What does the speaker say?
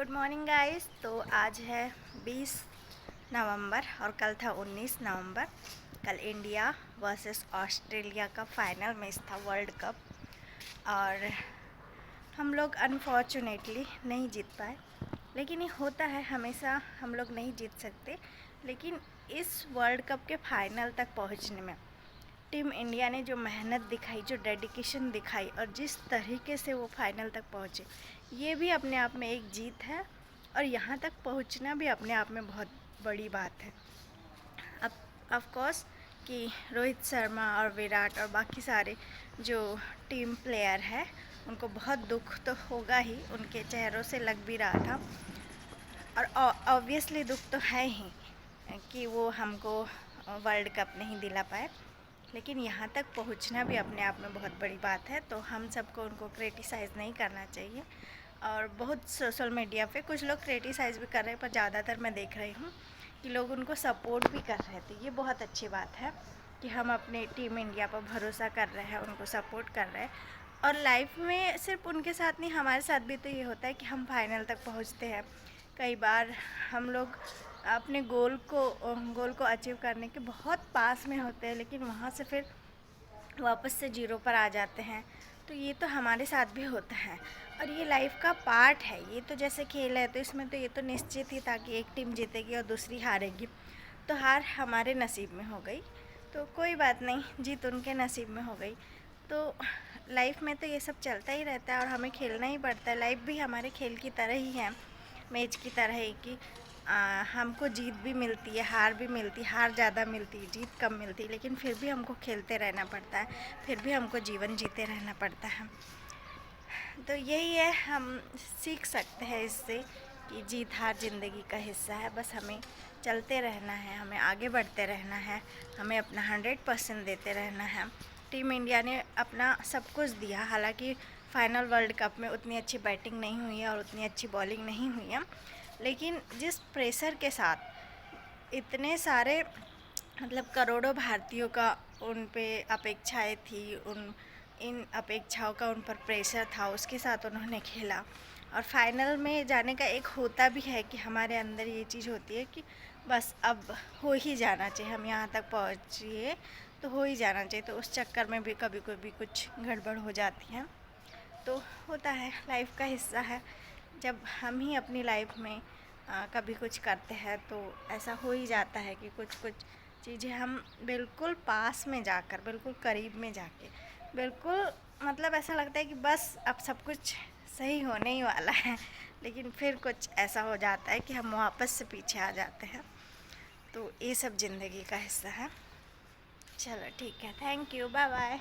Good morning guys. तो आज है 20 नवंबर और कल था 19 नवंबर। कल इंडिया वर्सेस ऑस्ट्रेलिया का फाइनल मैच था वर्ल्ड कप और हम लोग अनफॉर्चुनेटली नहीं जीत पाए। लेकिन ये होता है, हमेशा हम लोग नहीं जीत सकते। लेकिन इस वर्ल्ड कप के फाइनल तक पहुंचने में टीम इंडिया ने जो मेहनत दिखाई, जो डेडिकेशन दिखाई और जिस तरीके से वो फाइनल तक पहुँचे, ये भी अपने आप में एक जीत है। और यहाँ तक पहुँचना भी अपने आप में बहुत बड़ी बात है। अब ऑफ कोर्स कि रोहित शर्मा और विराट और बाकी सारे जो टीम प्लेयर है उनको बहुत दुख तो होगा ही, उनके चेहरों से लग भी रहा था। और ऑब्वियसली दुख तो है ही कि वो हमको वर्ल्ड कप नहीं दिला पाए। लेकिन यहाँ तक पहुँचना भी अपने आप में बहुत बड़ी बात है, तो हम सबको उनको क्रिटिसाइज़ नहीं करना चाहिए। और बहुत सोशल मीडिया पे कुछ लोग क्रिटिसाइज़ भी कर रहे हैं, पर ज़्यादातर मैं देख रही हूँ कि लोग उनको सपोर्ट भी कर रहे थे। ये बहुत अच्छी बात है कि हम अपने टीम इंडिया पर भरोसा कर रहे हैं, उनको सपोर्ट कर रहे हैं। और लाइफ में सिर्फ उनके साथ नहीं, हमारे साथ भी तो ये होता है कि हम फाइनल तक पहुँचते हैं। कई बार हम लोग अपने गोल को अचीव करने के बहुत पास में होते हैं, लेकिन वहाँ से फिर वापस से जीरो पर आ जाते हैं। तो ये तो हमारे साथ भी होता है और ये लाइफ का पार्ट है। ये तो जैसे खेल है, तो इसमें तो ये तो निश्चित ही था कि एक टीम जीतेगी और दूसरी हारेगी। तो हार हमारे नसीब में हो गई, तो कोई बात नहीं, जीत उनके नसीब में हो गई। तो लाइफ में तो ये सब चलता ही रहता है और हमें खेलना ही पड़ता है। लाइफ भी हमारे खेल की तरह ही है, मैच की तरह ही कि हमको जीत भी मिलती है, हार भी मिलती है। हार ज़्यादा मिलती है, जीत कम मिलती है, लेकिन फिर भी हमको खेलते रहना पड़ता है, फिर भी हमको जीवन जीते रहना पड़ता है। तो यही है, हम सीख सकते हैं इससे कि जीत हार ज़िंदगी का हिस्सा है। बस हमें चलते रहना है, हमें आगे बढ़ते रहना है, हमें अपना 100% देते रहना है। टीम इंडिया ने अपना सब कुछ दिया। हालांकि फाइनल वर्ल्ड कप में उतनी अच्छी बैटिंग नहीं हुई है और उतनी अच्छी बॉलिंग नहीं हुई है, लेकिन जिस प्रेशर के साथ इतने सारे मतलब करोड़ों भारतीयों का उन पे अपेक्षाएं थी, उन इन अपेक्षाओं का उन पर प्रेशर था, उसके साथ उन्होंने खेला। और फाइनल में जाने का एक होता भी है कि हमारे अंदर ये चीज़ होती है कि बस अब हो ही जाना चाहिए, हम यहाँ तक पहुँचिए तो हो ही जाना चाहिए। तो उस चक्कर में भी कभी कभी कुछ गड़बड़ हो जाती है, तो होता है, लाइफ का हिस्सा है। जब हम ही अपनी लाइफ में कभी कुछ करते हैं तो ऐसा हो ही जाता है कि कुछ कुछ चीज़ें हम बिल्कुल पास में जाकर, बिल्कुल करीब में जाके, बिल्कुल मतलब ऐसा लगता है कि बस अब सब कुछ सही होने ही वाला है, लेकिन फिर कुछ ऐसा हो जाता है कि हम वापस से पीछे आ जाते हैं। तो ये सब ज़िंदगी का हिस्सा है। चलो ठीक है, थैंक यू, बाय बाय।